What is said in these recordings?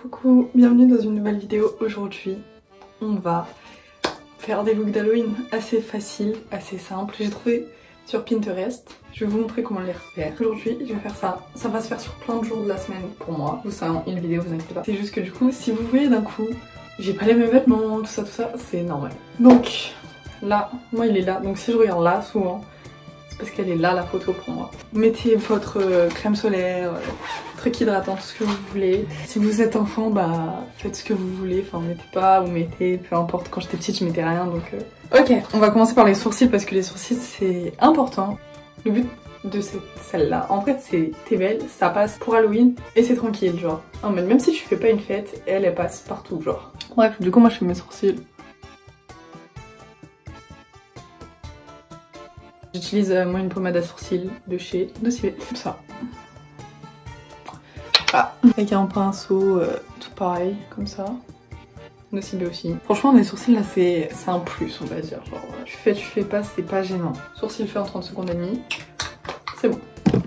Coucou, bienvenue dans une nouvelle vidéo. Aujourd'hui, on va faire des looks d'Halloween assez faciles, assez simples. J'ai trouvé sur Pinterest. Je vais vous montrer comment les refaire. Aujourd'hui, je vais faire ça. Ça va se faire sur plein de jours de la semaine pour moi. Vous savez, une vidéo, vous inquiétez pas. C'est juste que du coup, si vous voyez d'un coup, j'ai pas les mêmes vêtements, tout ça, c'est normal. Donc, là, moi il est là. Donc si je regarde là, souvent, parce qu'elle est là la photo pour moi. Mettez votre crème solaire, truc hydratant, tout ce que vous voulez. Si vous êtes enfant, bah faites ce que vous voulez, enfin mettez pas ou mettez, peu importe. Quand j'étais petite je mettais rien donc... Ok, on va commencer par les sourcils parce que les sourcils c'est important. Le but de celle-là, en fait c'est t'es belle, ça passe pour Halloween et c'est tranquille genre. En mode même si tu fais pas une fête, elle passe partout genre. Bref, du coup moi je fais mes sourcils. J'utilise moi une pommade à sourcils de chez Nocibé, comme ça. Ah. Avec un pinceau tout pareil, comme ça. Nocibé aussi. Franchement les sourcils là c'est un plus on va dire. Genre tu fais pas, c'est pas gênant. Sourcils fait en 30 secondes et demie. C'est bon.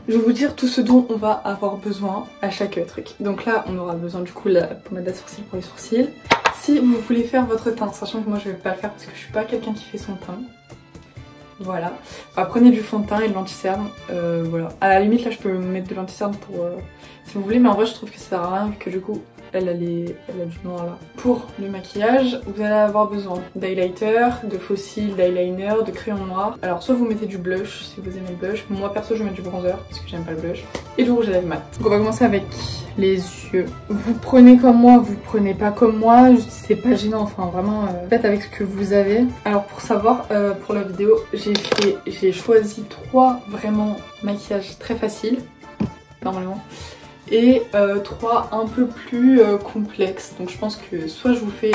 Je vais vous dire tout ce dont on va avoir besoin à chaque truc. Donc là on aura besoin du coup de la pommade à sourcils pour les sourcils. Si vous voulez faire votre teint, sachant que moi je vais pas le faire parce que je suis pas quelqu'un qui fait son teint. Voilà, enfin, prenez du fond de teint et de l'anti-cerne, voilà. À la limite là je peux mettre de l'anti-cerne pour si vous voulez, mais en vrai je trouve que ça sert à rien vu que du coup elle a du noir là. Pour le maquillage, vous allez avoir besoin d'highlighter, de faux cils, d'eyeliner, de crayon noir. Alors soit vous mettez du blush si vous aimez le blush, moi perso je vais mettre du bronzer parce que j'aime pas le blush, et du rouge à lèvres mat. Donc on va commencer avec les yeux. Vous prenez comme moi, vous prenez pas comme moi, c'est pas gênant, enfin vraiment faites avec ce que vous avez. Alors pour savoir, pour la vidéo, j'ai choisi 3 vraiment maquillages très faciles, normalement, et 3 un peu plus complexes. Donc je pense que soit je vous fais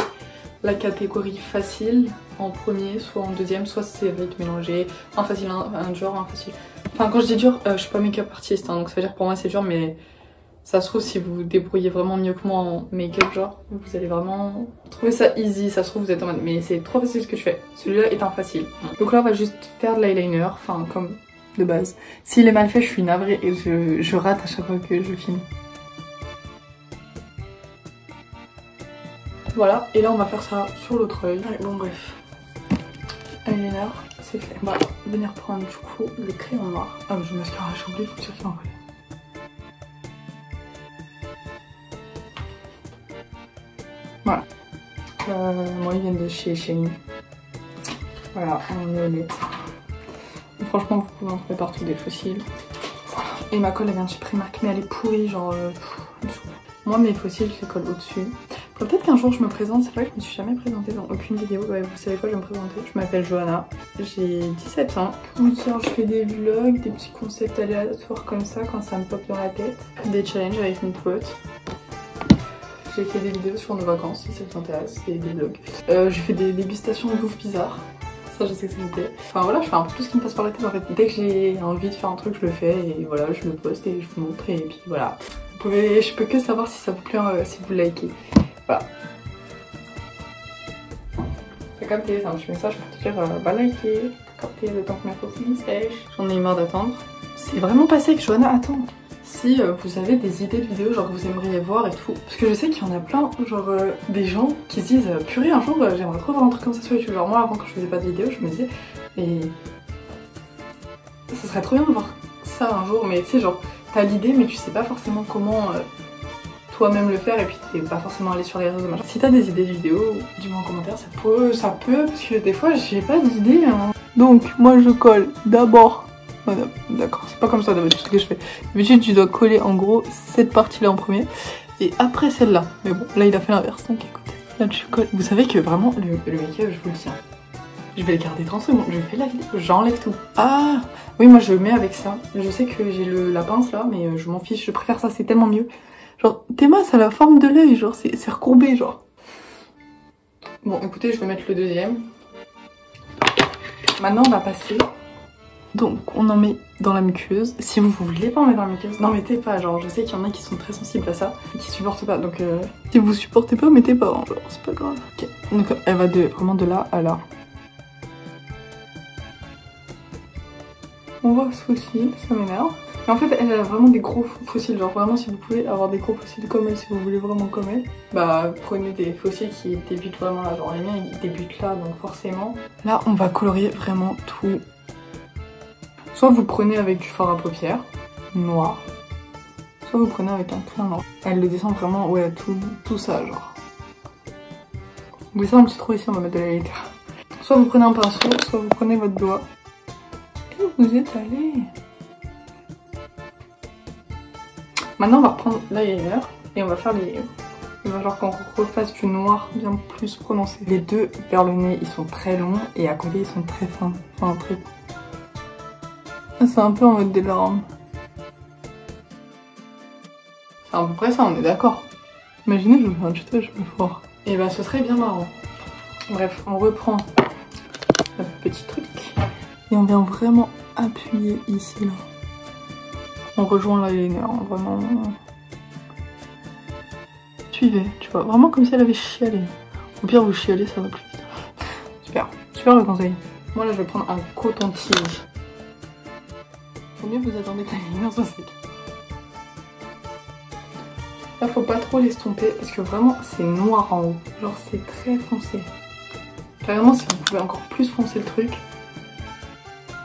la catégorie facile en premier, soit en deuxième, soit c'est vite mélangé, un facile, un dur, un facile. Enfin quand je dis dur, je suis pas make-up artiste, hein, donc ça veut dire que pour moi c'est dur, mais ça se trouve si vous vous débrouillez vraiment mieux que moi en make-up genre, vous allez vraiment trouver ça easy. Ça se trouve vous êtes en mode mais c'est trop facile ce que je fais, celui-là est un facile. Donc là on va juste faire de l'eyeliner, enfin comme de base. S'il est mal fait je suis navrée et je rate à chaque fois que je filme. Voilà, et là on va faire ça sur l'autre œil. Allez, bon bref, eyeliner c'est fait. On va venir prendre du coup le crayon noir. Ah mais je mascara, j'ai oublié, faut dire qu'il en vrai. Voilà. Moi ils viennent de chez Shein. Voilà, en violette. Franchement vous pouvez en trouver partout des fossiles. Et ma colle elle vient de chez Primark mais elle est pourrie genre en dessous. Moi mes fossiles je les colle au-dessus. Peut-être qu'un jour je me présente, c'est vrai que je me suis jamais présentée dans aucune vidéo. Ouais vous savez quoi, je vais me présenter. Je m'appelle Johanna, j'ai 17 ans. Comment dire, je fais des vlogs, des petits concepts aléatoires comme ça quand ça me pop dans la tête. Des challenges avec mes potes. J'ai fait des vidéos sur nos vacances si ça vous intéresse, et des vlogs. J'ai fait des dégustations de bouffe bizarre. Ça je sais que ça vous plaît. Enfin voilà, je fais un peu tout ce qui me passe par la tête en fait. Dès que j'ai envie de faire un truc, je le fais et voilà, je le poste et je vous montre et puis voilà. Je peux que savoir si ça vous plaît, si vous likez. Voilà. T'as capté, c'est un petit message pour te dire bah liker, capter le temps que ma copine sèche. J'en ai eu marre d'attendre. C'est vraiment passé avec Johanna, attends. Si vous avez des idées de vidéos genre que vous aimeriez voir et tout, parce que je sais qu'il y en a plein, genre des gens qui se disent purée un jour j'aimerais trop voir un truc comme ça sur YouTube. Genre moi avant quand je faisais pas de vidéos je me disais mais ça serait trop bien de voir ça un jour, mais tu sais genre t'as l'idée mais tu sais pas forcément comment toi-même le faire et puis t'es pas forcément allé sur les réseaux machin. Si t'as des idées de vidéos, dis-moi en commentaire, ça peut parce que des fois j'ai pas d'idées hein. Donc moi je colle d'abord. D'accord, c'est pas comme ça d'habitude ce que je fais. D'habitude tu dois coller en gros cette partie là en premier et après celle-là. Mais bon là il a fait l'inverse donc écoutez. Là tu colles. Vous savez que vraiment le make-up je vous le tiens. Je vais le garder 30 secondes, je fais la vidéo, j'enlève tout. Ah oui moi je le mets avec ça. Je sais que j'ai la pince là mais je m'en fiche, je préfère ça, c'est tellement mieux. Genre tes mains ça a la forme de l'œil, genre c'est recourbé genre. Bon écoutez je vais mettre le deuxième. Maintenant on va passer. Donc on en met dans la muqueuse. Si vous voulez pas en mettre dans la muqueuse, n'en mettez pas. Genre je sais qu'il y en a qui sont très sensibles à ça et qui supportent pas. Donc si vous supportez pas, mettez pas. Hein, genre c'est pas grave. Ok. Donc elle va vraiment de là à là. On voit ce fossile, ça m'énerve. Et en fait, elle a vraiment des gros fossiles. Genre vraiment, si vous pouvez avoir des gros fossiles comme elle, si vous voulez vraiment comme elle, bah prenez des fossiles qui débutent vraiment là. Genre les miens, ils débutent là, donc forcément. Là, on va colorier vraiment tout. Soit vous prenez avec du fard à paupières noir, soit vous prenez avec un crayon noir. Elle le descend vraiment, ouais, tout ça, genre. Vous voyez ça un petit trou ici, on va mettre de la litter. Soit vous prenez un pinceau, soit vous prenez votre doigt. Et vous êtes allé. Maintenant on va reprendre l'eyeliner et on va faire les... Il va falloir qu'on refasse du noir bien plus prononcé. Les deux vers le nez ils sont très longs et à côté ils sont très fins. Enfin très... C'est un peu en mode des larmes. C'est à peu près ça, on est d'accord. Imaginez je vous fais un tuto, je fais fort. Et bah ce serait bien marrant. Bref, on reprend notre petit truc. Et on vient vraiment appuyer ici là. On rejoint l'eyeliner, hein, vraiment. Suivez, tu vois, vraiment comme si elle avait chialé. Au pire, vous chialez, ça va plus vite. Super, super le conseil. Moi là, je vais prendre un coton-tige. Faut mieux vous attendre que l'eyeliner soit sec. Là, faut pas trop l'estomper parce que vraiment, c'est noir en haut. Genre, c'est très foncé. Carrément, si vous pouvez encore plus foncer le truc.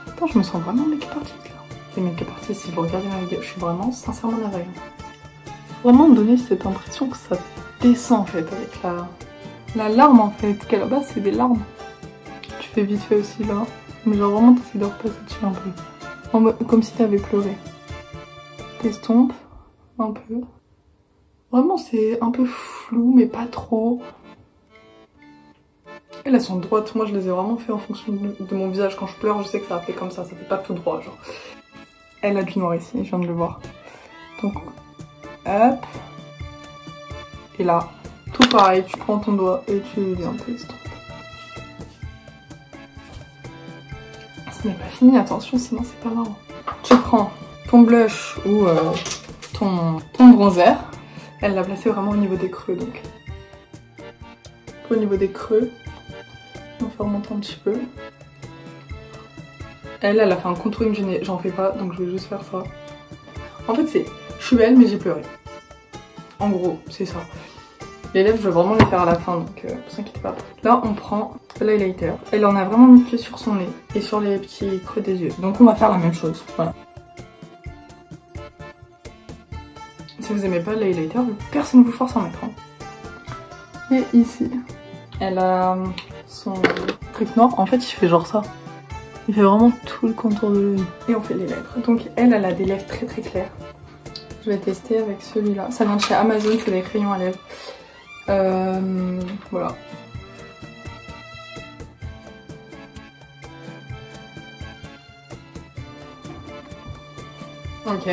Attends, je me sens vraiment make-up artist là. Les make-up artistes, si vous regardez ma vidéo, je suis vraiment sincèrement navrée. Vraiment me donner cette impression que ça descend en fait avec la larme en fait, qu'à la base c'est des larmes. Tu fais vite fait aussi là, mais genre vraiment t'essaies de repasser dessus un peu. Comme si t'avais pleuré. T'estompes un peu. Vraiment c'est un peu flou mais pas trop. Elles sont droites, moi je les ai vraiment fait en fonction de mon visage. Quand je pleure je sais que ça fait comme ça fait pas tout droit genre. Elle a du noir ici, je viens de le voir. Donc, hop. Et là, tout pareil, tu prends ton doigt et tu viens t'estompes. Ce n'est pas fini, attention, sinon c'est pas marrant. Tu prends ton blush ou ton bronzer. Elle l'a placé vraiment au niveau des creux, donc. Au niveau des creux, on va faire remonter un petit peu. Elle a fait un contouring, j'en fais pas, donc je vais juste faire ça. En fait, c'est... Je suis belle, mais j'ai pleuré. En gros, c'est ça. Les lèvres, je vais vraiment les faire à la fin, donc vous inquiétez pas. Là, on prend l'highlighter. Elle en a vraiment mis que sur son nez et sur les petits creux des yeux. Donc on va faire la même chose, voilà. Si vous aimez pas l'highlighter, personne ne vous force à en mettre. Hein. Et ici, elle a son truc noir. En fait, il fait genre ça. Il fait vraiment tout le contour de l'œil. Et on fait les lèvres. Donc elle a des lèvres très très claires. Je vais tester avec celui-là. Ça vient de chez Amazon, c'est des crayons à lèvres. Voilà. Ok.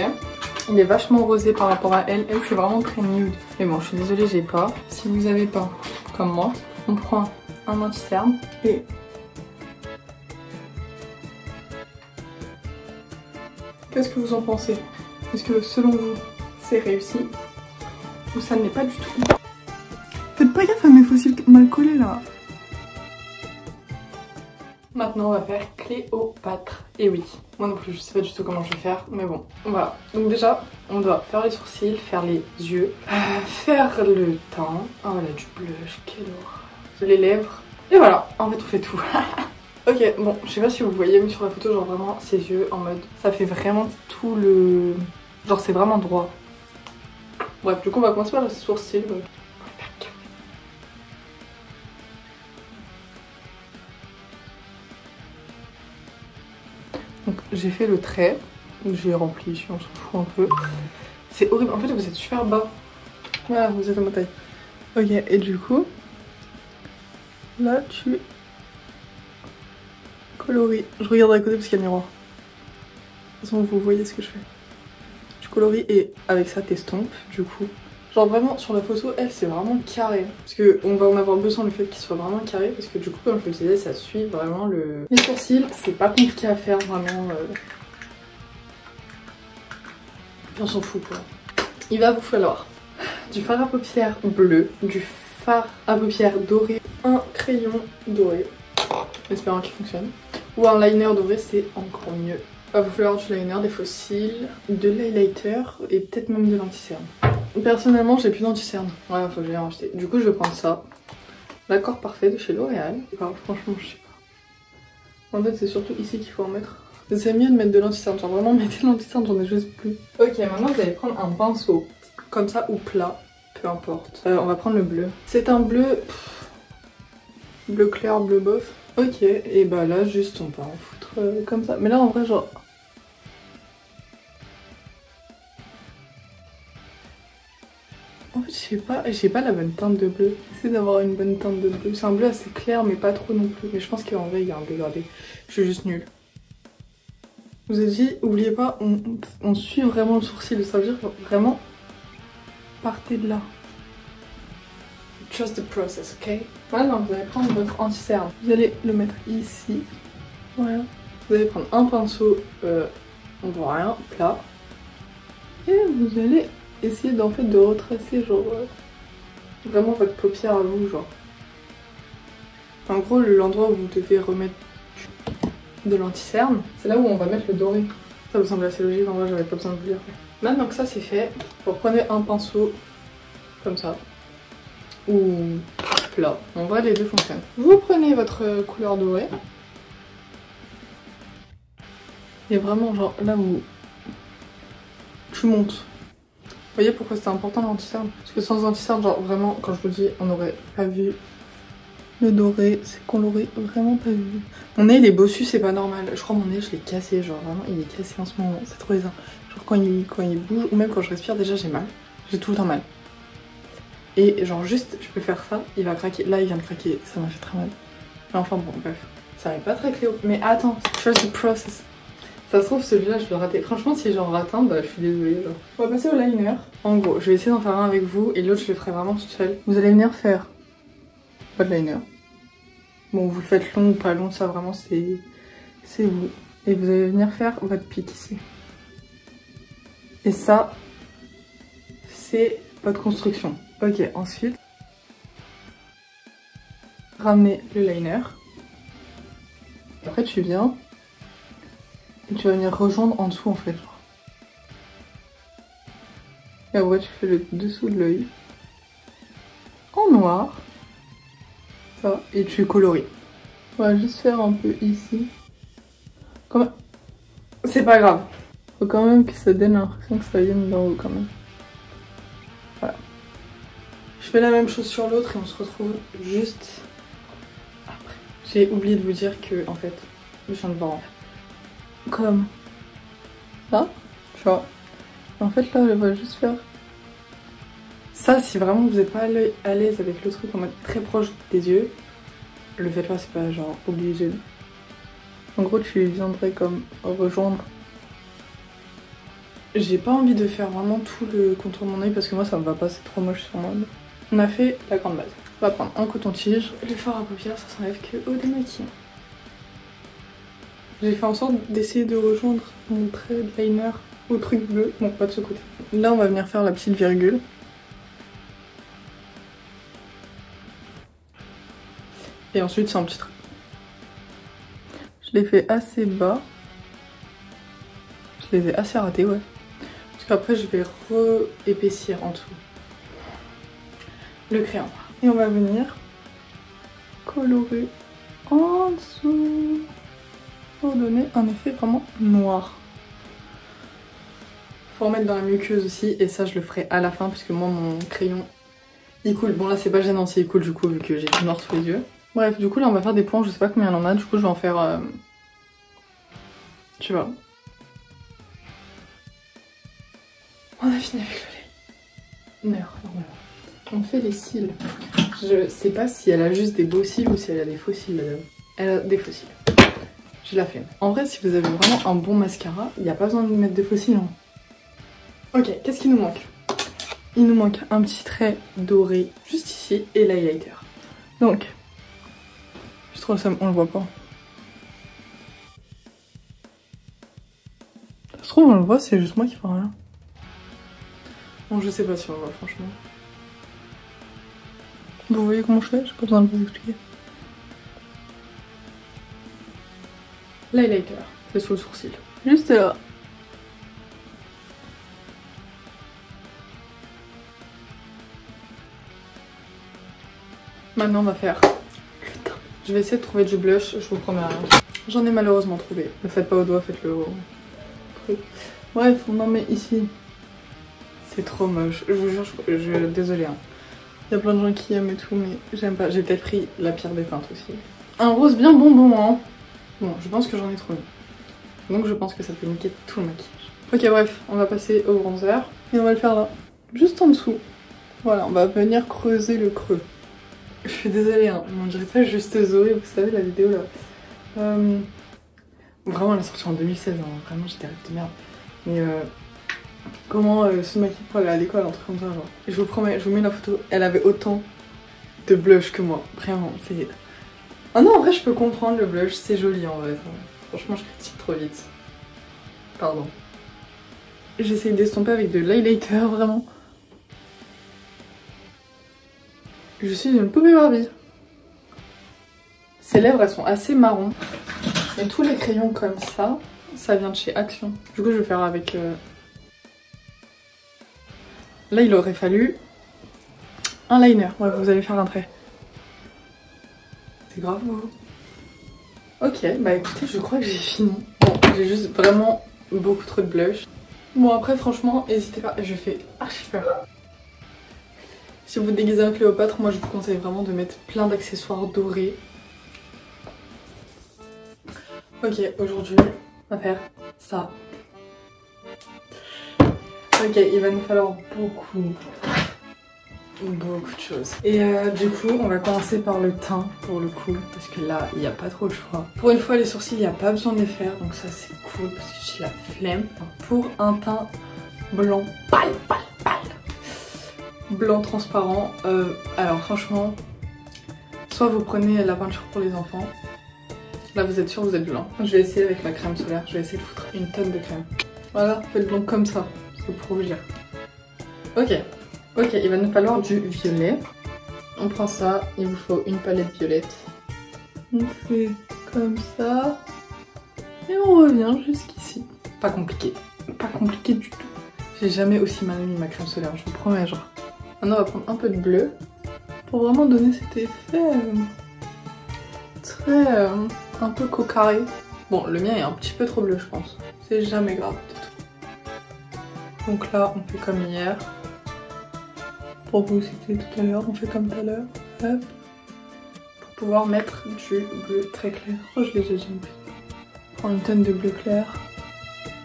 Il est vachement rosé par rapport à elle. Elle, c'est vraiment très nude. Mais bon, je suis désolée, j'ai pas. Si vous avez pas, comme moi, on prend un anti-cerne et... Qu'est-ce que vous en pensez? Est-ce que selon vous, c'est réussi? Ou ça ne l'est pas du tout? Faites pas gaffe à mes fossiles mal collés là. Maintenant on va faire Cléopâtre. Et oui, moi non plus je sais pas du tout comment je vais faire, mais bon, voilà. Donc déjà, on doit faire les sourcils, faire les yeux, faire le teint. Oh elle a du blush, quelle horreur. Les lèvres, et voilà, en fait on fait tout. Ok, bon, je sais pas si vous voyez, mais sur la photo, genre vraiment ses yeux en mode, ça fait vraiment tout le... Genre c'est vraiment droit. Bref, du coup on va commencer par le sourcil. Donc... Donc j'ai fait le trait, j'ai rempli ici, on s'en fout un peu. C'est horrible, en fait vous êtes super bas. Voilà, vous êtes à ma taille. Ok, et du coup, là tu coloris. Je regarde à côté parce qu'il y a le miroir. De toute façon vous voyez ce que je fais. Tu coloris et avec ça t'estompes du coup. Genre vraiment sur la photo, elle c'est vraiment carré. Parce que on va en avoir besoin le fait qu'il soit vraiment carré. Parce que du coup comme je le disais, ça suit vraiment le... Les sourcils, c'est pas compliqué à faire vraiment. On s'en fout quoi. Il va vous falloir du fard à paupières bleu, du fard à paupières doré, un crayon doré, espérant qu'il fonctionne, ou un liner doré, c'est encore mieux. Va vous falloir du liner, des faux cils, de l'highlighter et peut-être même de l'anti-cerne. Personnellement, j'ai plus d'anti-cerne. Ouais, faut que j'aille en acheter. Du coup, je vais prendre ça. L'accord parfait de chez L'Oréal. Enfin, franchement, je sais pas. En fait, c'est surtout ici qu'il faut en mettre. C'est mieux de mettre de l'anti-cerne. Genre vraiment, mettez l'anti-cerne, j'en ai juste plus. Ok, maintenant vous allez prendre un pinceau. Comme ça ou plat, peu importe. On va prendre le bleu. C'est un bleu... bleu clair, bleu bof. Ok, et bah là, juste, on va en foutre comme ça. Mais là, en vrai, genre... En fait, j'ai pas la bonne teinte de bleu. J'essaie d'avoir une bonne teinte de bleu. C'est un bleu assez clair, mais pas trop non plus. Mais je pense qu'en vrai, il y a un dégradé. Je suis juste nulle. Je vous ai dit, oubliez pas, on suit vraiment le sourcil. Ça veut dire vraiment, partez de là. Trust the process, ok? Maintenant, vous allez prendre votre anti-cerne. Vous allez le mettre ici. Voilà. Vous allez prendre un pinceau, on voit rien, plat. Et vous allez essayer d'en fait de retracer genre vraiment votre paupière à vous, genre. En gros, l'endroit où vous devez remettre de l'anti-cerne, c'est là où on va mettre le doré. Ça me semble assez logique, en vrai j'avais pas besoin de vous dire. Maintenant que ça c'est fait, vous prenez un pinceau comme ça, ou plat. En vrai les deux fonctionnent. Vous prenez votre couleur dorée, et vraiment genre là où tu montes. Vous voyez pourquoi c'est important l'anti-cerne? Parce que sans anti-cerne, genre vraiment, quand je vous dis, on n'aurait pas vu le doré, c'est qu'on l'aurait vraiment pas vu. Mon nez il est bossu, c'est pas normal. Je crois mon nez je l'ai cassé, genre vraiment il est cassé en ce moment, c'est trop bizarre. Genre quand il bouge, ou même quand je respire déjà j'ai mal. J'ai tout le temps mal. Et genre juste, je peux faire ça, il va craquer. Là il vient de craquer, ça m'a fait très mal. Mais enfin bon, bref. Ça arrive pas très Cléo. Mais attends, trust the process. Ça se trouve celui-là je vais le rater. Franchement si j'en rate un, bah je suis désolée. Genre. On va passer au liner. En gros, je vais essayer d'en faire un avec vous et l'autre je le ferai vraiment toute seule. Vous allez venir faire pas de liner. Bon vous le faites long ou pas long, ça vraiment c'est vous. Et vous allez venir faire votre pic ici. Et ça, c'est votre construction. Ok, ensuite, ramenez le liner. Après tu viens et tu vas venir rejoindre en dessous en fait. Et après tu fais le dessous de l'œil en noir. Ça, et tu coloris. On va juste faire un peu ici. Comme... C'est pas grave. Faut quand même que ça donne l'impression que ça vienne d'en haut quand même. Voilà. Je fais la même chose sur l'autre et on se retrouve juste après. J'ai oublié de vous dire que en fait, je viens de voir en fait. Comme ça, tu vois. En fait là, je vais juste faire ça. Si vraiment vous n'êtes pas à l'aise avec le truc en mode très proche des yeux, le fait là, c'est pas genre obligé. En gros, tu viendrais comme rejoindre. J'ai pas envie de faire vraiment tout le contour de mon œil parce que moi ça me va pas, c'est trop moche sur moi. On a fait la grande base. On va prendre un coton-tige. Le fard à paupières, ça s'enlève que au démaquillant. J'ai fait en sorte d'essayer de rejoindre mon trait de liner au truc bleu. Bon, pas de ce côté. Là, on va venir faire la petite virgule. Et ensuite, c'est un petit trait. Je l'ai fait assez bas. Je les ai assez ratés, ouais. Parce qu'après, je vais re-épaissir en dessous le crayon. Et on va venir colorer en dessous pour donner un effet vraiment noir. Faut remettre dans la muqueuse aussi, et ça je le ferai à la fin parce que moi mon crayon il coule. Bon là c'est pas gênant s'il coule du coup vu que j'ai du noir sous les yeux. Bref, du coup là on va faire des points, je sais pas combien il y en a, du coup je vais en faire... Tu vois. On a fini avec le lait. Normalement. On fait les cils. Je sais pas si elle a juste des beaux cils ou si elle a des faux cils, madame. Elle a des faux cils. Je la flemme. En vrai, si vous avez vraiment un bon mascara, il n'y a pas besoin de mettre de faux cils. Hein. Ok, qu'est-ce qu'il nous manque? Il nous manque un petit trait doré juste ici et l'highlighter. Donc, je trouve ça, on le voit pas. Ça se trouve, on le voit, c'est juste moi qui vois rien. Bon, je sais pas si on le voit, franchement. Vous voyez comment je fais? J'ai pas besoin de vous expliquer. L'highlighter, c'est sous le sourcil. Juste là. Maintenant on va faire le teint. Je vais essayer de trouver du blush, je vous promets rien. J'en ai malheureusement trouvé. Ne faites pas au doigt, faites-le au truc. Bref, non mais ici, c'est trop moche. Je vous jure, désolée. Hein. Il y a plein de gens qui aiment et tout, mais j'aime pas. J'ai peut-être pris la pire des teintes aussi. Un rose bien bonbon, hein. Bon, je pense que j'en ai trop mis. Donc je pense que ça peut niquer tout le maquillage. Ok, bref, on va passer au bronzer. Et on va le faire là, juste en dessous. Voilà, on va venir creuser le creux. Je suis désolée, hein, on dirait pas juste Zoé, vous savez la vidéo là. Vraiment elle est sortie en 2016, hein. Vraiment j'étais rêve de merde. Mais comment se maquiller pour aller à l'école, un truc comme ça genre. Et je vous promets, je vous mets la photo, elle avait autant de blush que moi, vraiment, c'est... Ah non en vrai je peux comprendre le blush, c'est joli en vrai. Franchement je critique trop vite. Pardon. J'essaye d'estomper avec de l'highlighter vraiment. Je suis une poupée Barbie. Ses lèvres elles sont assez marron. Et tous les crayons comme ça vient de chez Action. Du coup je vais faire avec... Là il aurait fallu un liner. Ouais, vous allez faire un trait. C'est grave beau. Ok, bah écoutez je crois que j'ai fini. Bon, j'ai juste vraiment beaucoup trop de blush. Bon après franchement n'hésitez pas, je fais archi peur. Si vous déguisez un Cléopâtre, moi je vous conseille vraiment de mettre plein d'accessoires dorés. Ok, aujourd'hui, on va faire ça. Ok, il va nous falloir beaucoup de choses. Et du coup, on va commencer par le teint pour le coup, parce que là, il n'y a pas trop le choix. Pour une fois, les sourcils, il n'y a pas besoin de les faire, donc ça c'est cool, parce que j'ai la flemme. Pour un teint blanc, pâle. Blanc transparent, alors franchement, soit vous prenez la peinture pour les enfants, là vous êtes sûr vous êtes blanc. Je vais essayer avec ma crème solaire, je vais essayer de foutre une tonne de crème. Voilà, faites blanc comme ça, c'est pour vous dire. Ok, il va nous falloir du violet. On prend ça, il vous faut une palette violette. On fait comme ça, et on revient jusqu'ici. Pas compliqué du tout. J'ai jamais aussi mal mis ma crème solaire, je vous promets genre. Maintenant on va prendre un peu de bleu pour vraiment donner cet effet très un peu cocarré. Bon le mien est un petit peu trop bleu je pense, c'est jamais grave du tout. Donc là on fait comme hier. Pour vous c'était tout à l'heure, on fait comme tout à l'heure. Hop. Pour pouvoir mettre du bleu très clair. Oh je l'ai déjà mis. Prendre une tonne de bleu clair.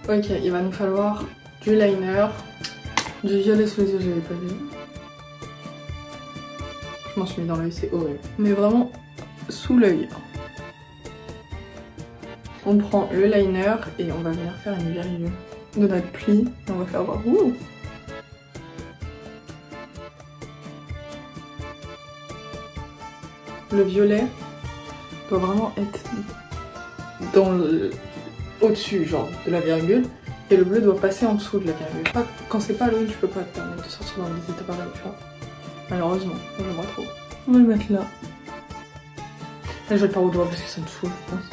Ok, il va nous falloir du liner. Du violet sous les yeux, je l'avais pas vu. Je m'en suis mis dans l'œil, c'est horrible. Mais vraiment sous l'œil. On prend le liner et on va venir faire une virgule de notre pli. Et on va faire voir. Ouh. Le violet doit vraiment être dans le... au-dessus genre de la virgule. Et le bleu doit passer en dessous de la virgule. Quand c'est pas l'œil, tu peux pas te permettre de sortir dans des états pareils, tu vois. Malheureusement, j'aimerais trop. On va le mettre là. Là, je vais le faire au doigt parce que ça me saoule, je pense.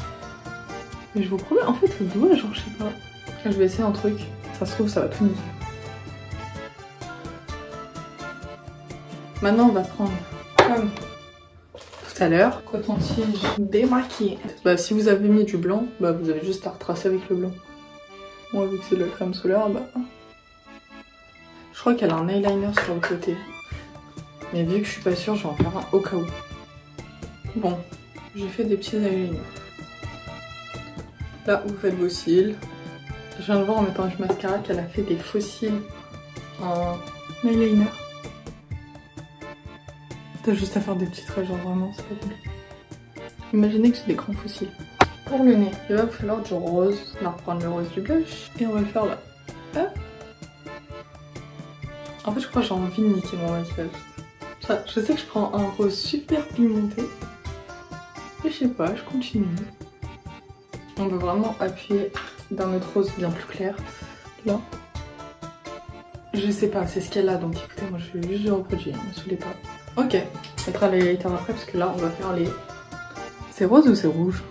Mais je vous promets, en fait, le doigt, genre, je sais pas. Là, je vais essayer un truc. Ça se trouve, ça va tout niquer. Maintenant, on va prendre comme tout à l'heure, coton-tige démaquillé. Bah, si vous avez mis du blanc, bah, vous avez juste à retracer avec le blanc. Moi, vu que c'est de la crème solaire, bah... Je crois qu'elle a un eyeliner sur le côté. Mais vu que je suis pas sûre, je vais en faire un au cas où. Bon, j'ai fait des petits eyeliners. Là, vous faites vos cils. Je viens de voir en mettant du mascara qu'elle a fait des faux cils en eyeliner. T'as juste à faire des petits traits, genre vraiment, c'est pas compliqué. Imaginez que j'ai des grands faux cils. Pour le nez, il va vous falloir du rose. On va reprendre le rose du blush et on va le faire là. Ah. En fait, je crois que j'ai envie de niquer mon maquillage. Je sais que je prends un rose super pimenté. Et je sais pas, je continue. On veut vraiment appuyer dans notre rose bien plus clair. Là. Je sais pas, c'est ce qu'elle a, donc écoutez, moi je vais juste le reproduire, ne me saoulez pas. Ok, on mettra les highlighters après parce que là on va faire les... C'est rose ou c'est rouge?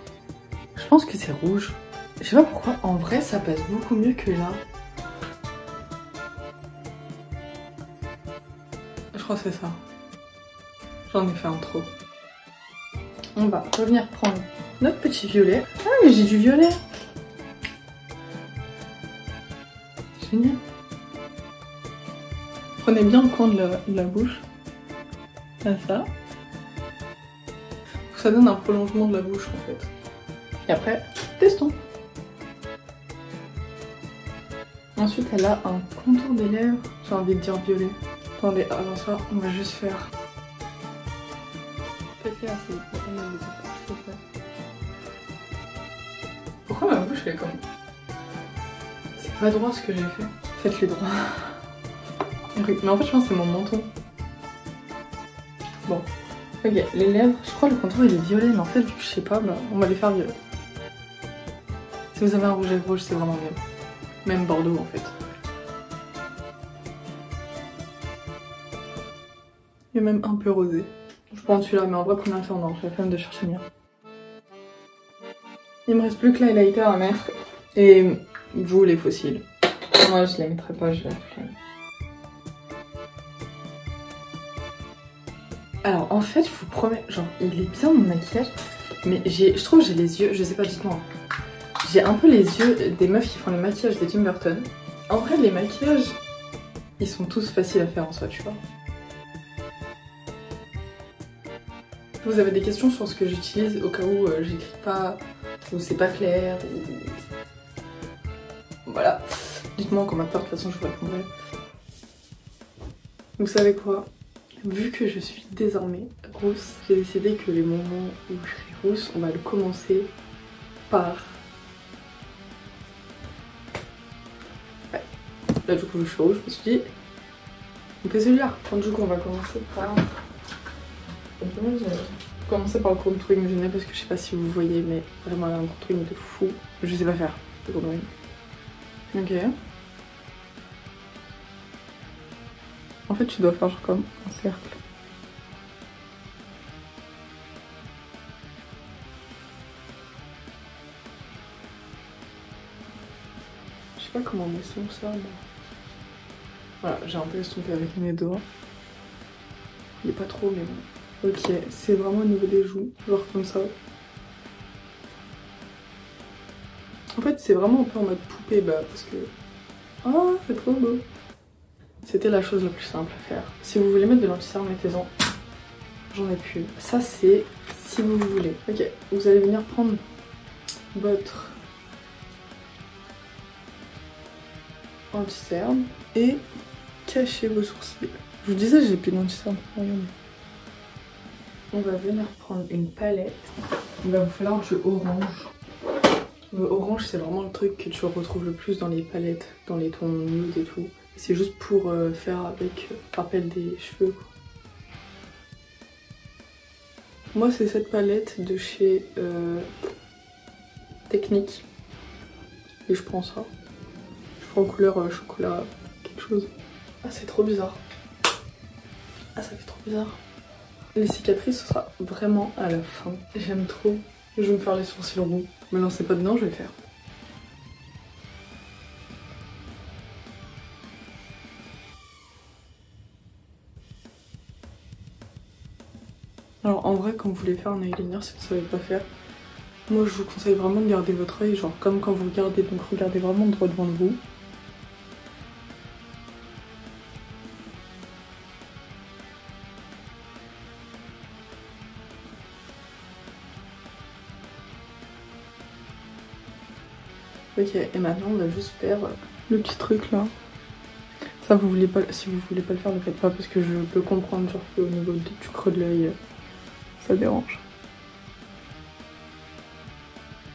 Je pense que c'est rouge. Je sais pas pourquoi, en vrai ça passe beaucoup mieux que là. Je crois que c'est ça. J'en ai fait un trop. On va revenir prendre notre petit violet. Ah mais j'ai du violet. Génial. Prenez bien le coin de la bouche. Là, ça. Ça donne un prolongement de la bouche en fait. Et après, testons. Ensuite, elle a un contour des lèvres. J'ai envie de dire violet. Attendez, avant ça, on va juste faire. Faites-les assez. Pourquoi ma bouche elle est comme. C'est pas droit ce que j'ai fait. Faites-les droit. Mais en fait, je pense que c'est mon menton. Bon. Ok, les lèvres, je crois que le contour il est violet, mais en fait, vu que je sais pas, bah, on va les faire violet. Si vous avez un rouge à rouge, c'est vraiment mieux. Même Bordeaux en fait. Il y a même un peu rosé. Je prends celui-là, mais en vrai, pour l'instant, non, j'ai la flemme de chercher mieux. Il me reste plus que l'highlighter à mettre. Et vous, les fossiles. Moi, je les mettrai pas, je vais la flemme. Alors en fait je vous promets, genre il est bien mon maquillage, mais je trouve que j'ai les yeux, je sais pas, dites-moi. J'ai un peu les yeux des meufs qui font le maquillage des Tim Burton. En vrai les maquillages, ils sont tous faciles à faire en soi, tu vois. Vous avez des questions sur ce que j'utilise au cas où j'écris pas, ou c'est pas clair, ou... Voilà. Dites-moi en commentaire, de toute façon je vous répondrai. Vous savez quoi? Vu que je suis désormais rousse, j'ai décidé que les moments où je serai rousse, on va le commencer par... Ouais. Là du coup je suis rouge, je me suis dit... On fait celui-là. Donc du coup on va commencer par... Commencer par le contouring du nez parce que je sais pas si vous voyez, mais vraiment un contouring de fou. Je sais pas faire le contouring. Ok. En fait, tu dois faire genre comme un cercle. Je sais pas comment on estompe ça, mais... Voilà, j'ai un peu estompé avec mes doigts. Il est pas trop, mais bon. Ok, c'est vraiment au niveau des joues, genre comme ça. En fait, c'est vraiment un peu en mode poupée, bah, parce que... Oh, c'est trop beau. C'était la chose la plus simple à faire. Si vous voulez mettre de l'anti-cerne, mettez-en. J'en ai plus. Ça, c'est si vous voulez. Ok, vous allez venir prendre votre anti-cerne et cacher vos sourcils. Je vous disais, j'ai plus d'anti-cerne. Regardez. On va venir prendre une palette. Il va vous falloir du orange. Le orange, c'est vraiment le truc que tu retrouves le plus dans les palettes, dans les tons nude et tout. C'est juste pour faire avec rappel des cheveux. Moi, c'est cette palette de chez Technique. Et je prends ça. Je prends couleur chocolat, quelque chose. Ah, c'est trop bizarre. Ah, ça fait trop bizarre. Les cicatrices, ce sera vraiment à la fin. J'aime trop. Je vais me faire les sourcils roux. Me lancez pas dedans, je vais faire. Alors en vrai, quand vous voulez faire un eyeliner, si vous savez pas faire, moi je vous conseille vraiment de garder votre œil, genre comme quand vous regardez, donc regardez vraiment droit devant vous. Ok, et maintenant on va juste faire le petit truc là. Ça, vous voulez pas, si vous voulez pas le faire, ne le faites pas parce que je peux comprendre genre qu'au niveau du creux de l'œil, ça dérange.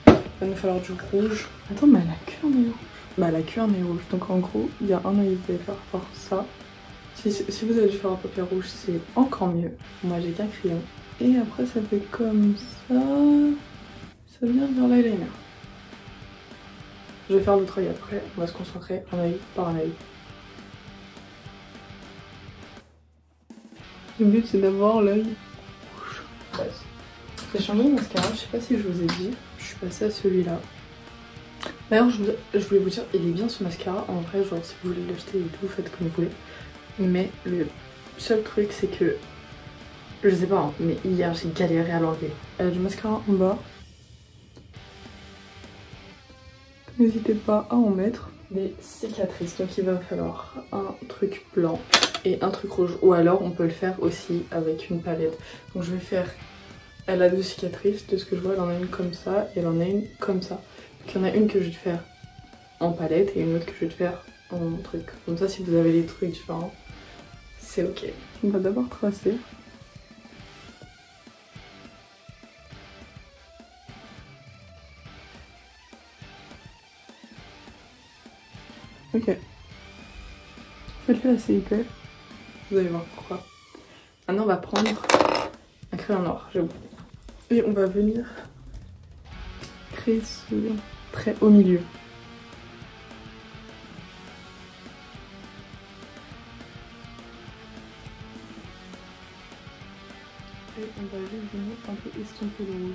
Il va nous falloir du rouge. Attends, mais elle a qu'un œil rouge. Bah, elle a qu'un œil rouge. Donc en gros, il y a un œil que vous allez faire par ça. Si vous avez dû faire un paupière rouge, c'est encore mieux. Moi, j'ai qu'un crayon. Et après, ça fait comme ça. Ça vient vers l'eyeliner. Je vais faire l'autre œil après. On va se concentrer un œil par un œil. Le but, c'est d'avoir l'œil rouge. J'ai changé de mascara. Je sais pas si je vous ai dit. Je suis passée à celui-là. D'ailleurs, je voulais vous dire, il est bien ce mascara. En vrai, genre, si vous voulez l'acheter et tout, faites comme vous voulez. Mais le seul truc, c'est que, je sais pas, hein, mais hier, j'ai galéré à l'enlever. Elle a du mascara en bas. N'hésitez pas à en mettre. Des cicatrices, donc il va falloir un truc blanc et un truc rouge. Ou alors, on peut le faire aussi avec une palette. Donc je vais faire... Elle a 2 cicatrices, de ce que je vois, elle en a une comme ça et elle en a une comme ça. Donc il y en a une que je vais te faire en palette et une autre que je vais te faire en truc. Comme ça, si vous avez des trucs différents, c'est ok. On va d'abord tracer. Ok. Faites-le assez épais. Vous allez voir pourquoi. Maintenant, on va prendre un crayon noir, j'avoue. Et on va venir créer ce trait au milieu. Et on va juste venir un peu estomper le rouge.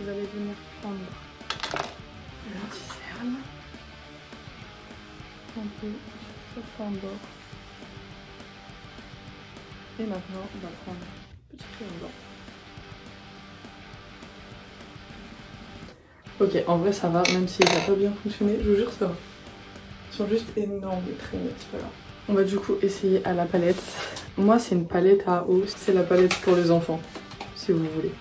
Vous allez venir prendre l'anti-cerne un peu sur certains bords. Et maintenant, on va prendre un petit crayon blanc. Ok, en vrai ça va, même si ça n'a pas bien fonctionné, je vous jure ça va. Ils sont juste énormes les traits, mais c'est pas grave. On va du coup essayer à la palette. Moi c'est une palette à eau, c'est la palette pour les enfants, si vous voulez.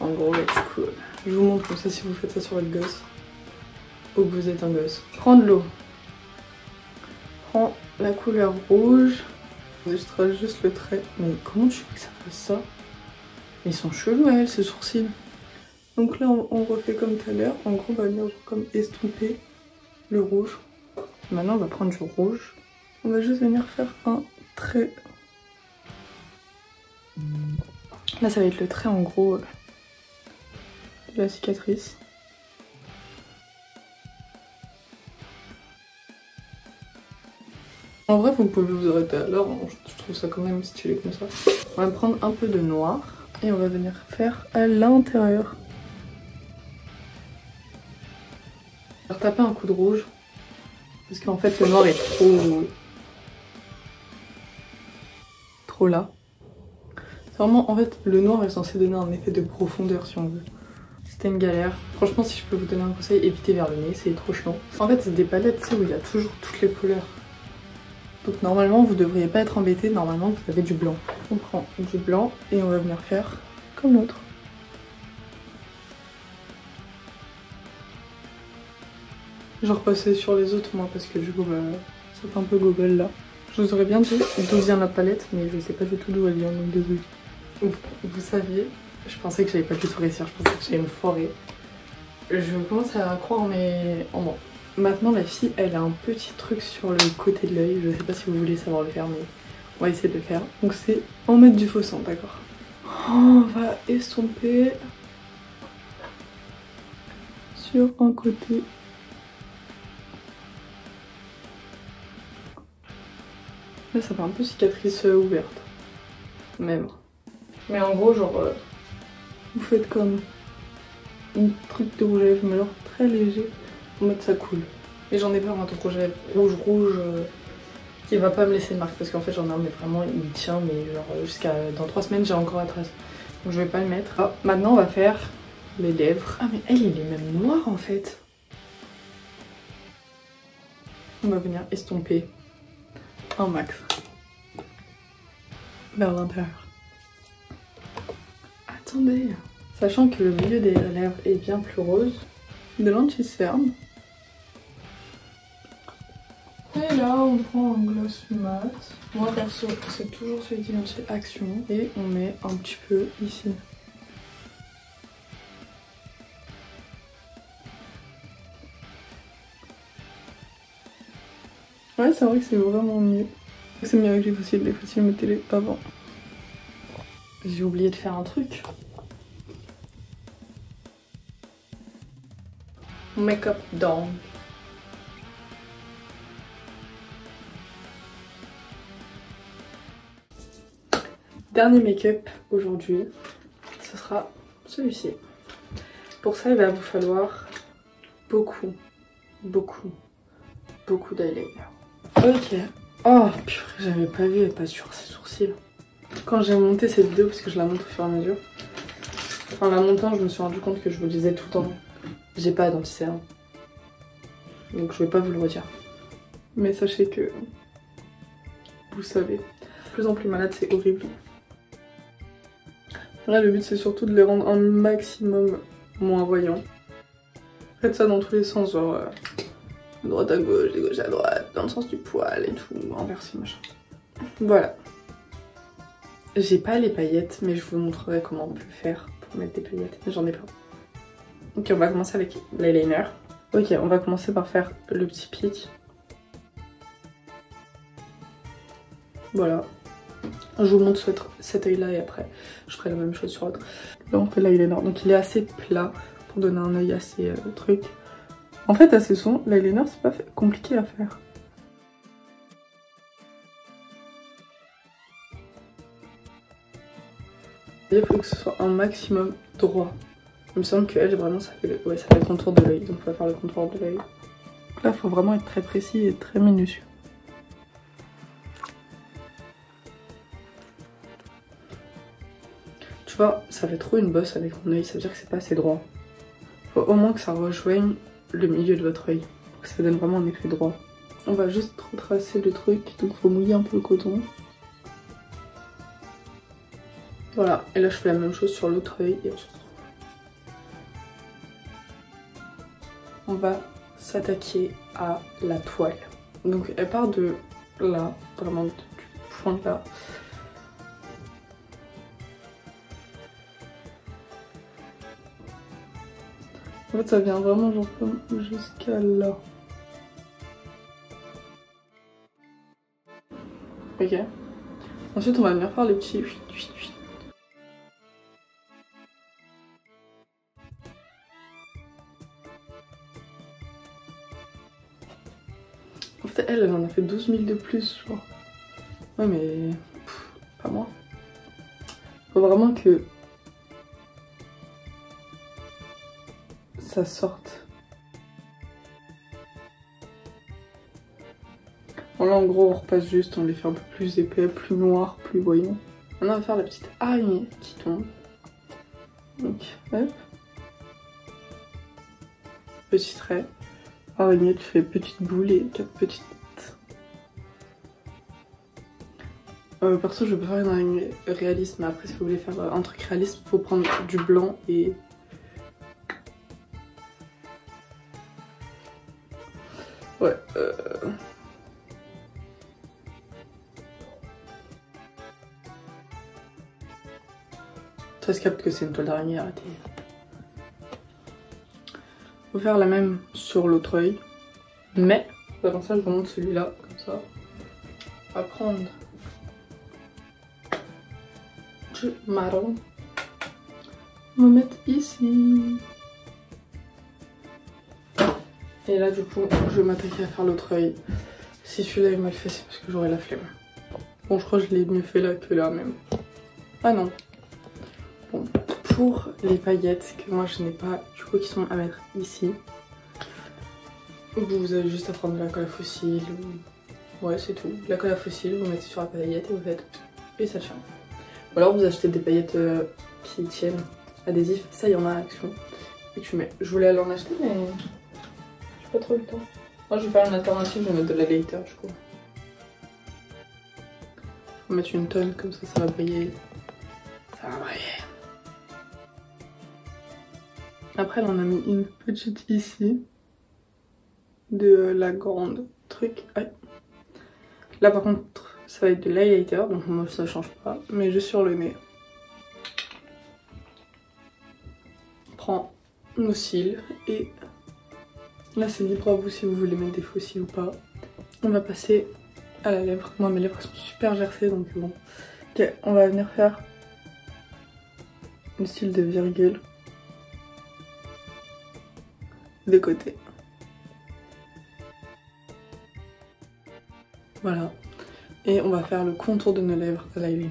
En gros, let's cool. Je vous montre comme ça si vous faites ça sur votre gosse. Ou que vous êtes un gosse. Prends de l'eau. Prends la couleur rouge. Je trace juste le trait. Mais comment tu veux que ça fasse ça? Mais ils sont chelous, elle, ces sourcils. Donc là, on refait comme tout à l'heure. En gros, on va venir comme estomper le rouge. Maintenant, on va prendre du rouge. On va juste venir faire un trait. Là, ça va être le trait en gros de la cicatrice. En vrai, vous pouvez vous arrêter à l'heure, je trouve ça quand même stylé comme ça. On va prendre un peu de noir et on va venir faire à l'intérieur. On va taper un coup de rouge parce qu'en fait le noir est trop là. C'est vraiment, en fait, le noir est censé donner un effet de profondeur si on veut. C'était une galère. Franchement, si je peux vous donner un conseil, évitez vers le nez, c'est trop chiant. En fait, c'est des palettes, tu sais, où il y a toujours toutes les couleurs. Donc normalement, vous devriez pas être embêté. Normalement, vous avez du blanc. On prend du blanc et on va venir faire comme l'autre. Je repassais sur les autres, moi, parce que du coup, bah, ça fait un peu gogol là. Je vous aurais bien dit d'où vient la palette, mais je sais pas du tout d'où elle vient, donc désolé. Vous saviez, je pensais que j'avais pas du tout réussir, je pensais que j'allais me foirer. Je commence à croire en moi. Maintenant, la fille, elle a un petit truc sur le côté de l'œil. Je sais pas si vous voulez savoir le faire, mais on va essayer de le faire. Donc c'est en mettre du faux sang, d'accord. On va estomper sur un côté. Là, ça fait un peu cicatrice ouverte. Même. Mais en gros, genre, vous faites comme un truc de rouge à lèvres, mais alors très léger, en mode ça coule. Et j'en ai pas un truc rouge à lèvres rouge qui va pas me laisser de marque parce qu'en fait j'en ai un mais vraiment il tient, mais genre jusqu'à dans 3 semaines j'ai encore la trace. Donc je vais pas le mettre. Ah, maintenant on va faire les lèvres. Ah mais elle est même noire en fait. On va venir estomper un max vers l'intérieur. Attendez, sachant que le milieu des lèvres est bien plus rose, de l'anti-cerne. Et là on prend un gloss mat. Moi perso c'est toujours celui qui vient chez Action. Et on met un petit peu ici. Ouais, c'est vrai que c'est vraiment mieux. C'est mieux avec les fossiles mettez-les avant. J'ai oublié de faire un truc. Make-up done. Dernier make-up aujourd'hui, ce sera celui-ci. Pour ça, il va vous falloir beaucoup d'eyeliner. Ok. Oh purée, j'avais pas vu, elle passe sur ses sourcils. Quand j'ai monté cette vidéo, parce que je la monte au fur et à mesure, en la montant, je me suis rendu compte que je vous le disais tout le temps. J'ai pas d'anti-cerne. Donc je vais pas vous le redire. Mais sachez que vous savez. De plus en plus malade, c'est horrible. Là, le but c'est surtout de les rendre un maximum moins voyants. Faites ça dans tous les sens, genre de droite à gauche, de gauche à droite, dans le sens du poil et tout, inversé machin. Voilà. J'ai pas les paillettes, mais je vous montrerai comment on peut faire pour mettre des paillettes. J'en ai pas. Ok, on va commencer avec l'eyeliner. Ok, on va commencer par faire le petit pic. Voilà. Je vous montre cet œil là et après je ferai la même chose sur l'autre. Là on fait l'eyeliner, donc il est assez plat pour donner un œil assez truc. En fait à ce son, l'eyeliner c'est pas compliqué à faire. Il faut que ce soit un maximum droit. Il me semble qu'elle vraiment ça fait le contour de l'œil, donc on va faire le contour de l'œil. Là il faut vraiment être très précis et très minutieux. Tu vois, ça fait trop une bosse avec mon œil, ça veut dire que c'est pas assez droit. Faut au moins que ça rejoigne le milieu de votre œil, pour que ça donne vraiment un effet droit. On va juste retracer le truc, donc faut mouiller un peu le coton. Voilà, et là je fais la même chose sur l'autre œil et ensuite. On va s'attaquer à la toile. Donc elle part de là, vraiment du point de là. En fait ça vient vraiment genre comme jusqu'à là. Ok. Ensuite on va venir faire les petits... En fait elle en a fait 12 000 de plus genre. Ouais mais... pas moi. Faut vraiment que... ça sorte. Bon là en gros on repasse juste, on les fait un peu plus épais, plus noirs, plus voyants. Maintenant on va faire la petite araignée qui tombe. Donc hop. Petit trait. Araignée, tu fais petite boule et 4 petites têtes. Perso je peux faire une araignée réaliste, mais après si vous voulez faire un truc réaliste, il faut prendre du blanc et... ouais, ça se capte que c'est une toile d'araignée, arrêtez. Faut faire la même sur l'autre œil. Mais, avant ça, je vous montre celui-là, comme ça. On va prendre du marron. On va mettre ici. Et là, du coup, je vais m'attaquer à faire l'autre œil. Si celui-là est mal fait, c'est parce que j'aurai la flemme. Bon, je crois que je l'ai mieux fait là que là même. Ah non. Bon, pour les paillettes que moi je n'ai pas, du coup, qui sont à mettre ici. Vous avez juste à prendre de la colle à fossile. Ouais, c'est tout. De la colle à fossile, vous mettez sur la paillette et vous faites. Et ça tient. Ou alors vous achetez des paillettes qui tiennent, adhésifs. Ça, il y en a à Action. Et tu mets. Je voulais aller en acheter, mais j'ai pas trop eu le temps. Moi, je vais faire une alternative, je vais mettre de la glitter du coup. Je vais mettre une tonne, comme ça va briller. Ça va briller. Après, on a mis une petite ici. De la grande truc. Aïe. Là par contre ça va être de l'highlighter, donc moi ça change pas, mais juste sur le nez. On prend nos cils et là c'est libre à vous si vous voulez mettre des faux cils ou pas. On va passer à la lèvre. Moi mes lèvres sont super gercées donc bon. Ok, on va venir faire le style de virgule. de côté. Voilà. Et on va faire le contour de nos lèvres à l'eyeliner.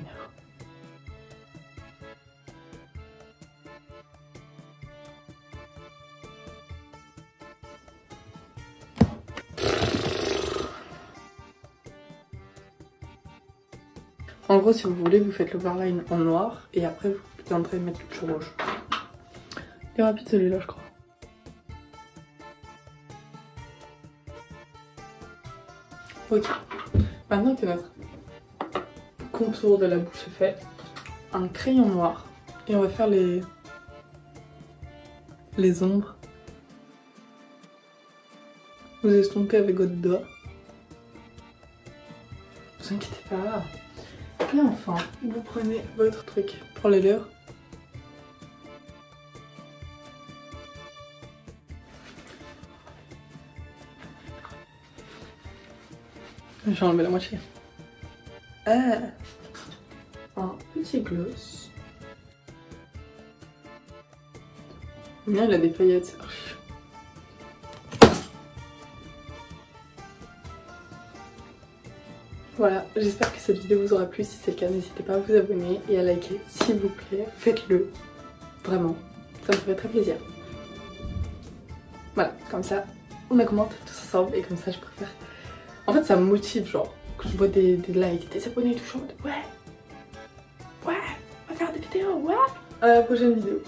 En gros, si vous voulez, vous faites l'overline en noir et après vous viendrez mettre le plus rouge. Il est rapide celui-là, je crois. Ok. Maintenant que notre contour de la bouche est fait, un crayon noir et on va faire les ombres. Vous estompez avec votre doigt. Ne vous inquiétez pas. Et enfin, vous prenez votre truc pour les lèvres. J'ai enlevé la moitié. Un petit gloss. Le mien, il a des paillettes. Voilà, j'espère que cette vidéo vous aura plu. Si c'est le cas, n'hésitez pas à vous abonner et à liker, s'il vous plaît. Faites-le. Vraiment, ça me ferait très plaisir. Voilà, comme ça, on commente tous ensemble et comme ça, je préfère... En fait, ça me motive, genre, quand je vois des likes, des abonnés et tout, genre, ouais, on va faire des vidéos, ouais. À la prochaine vidéo.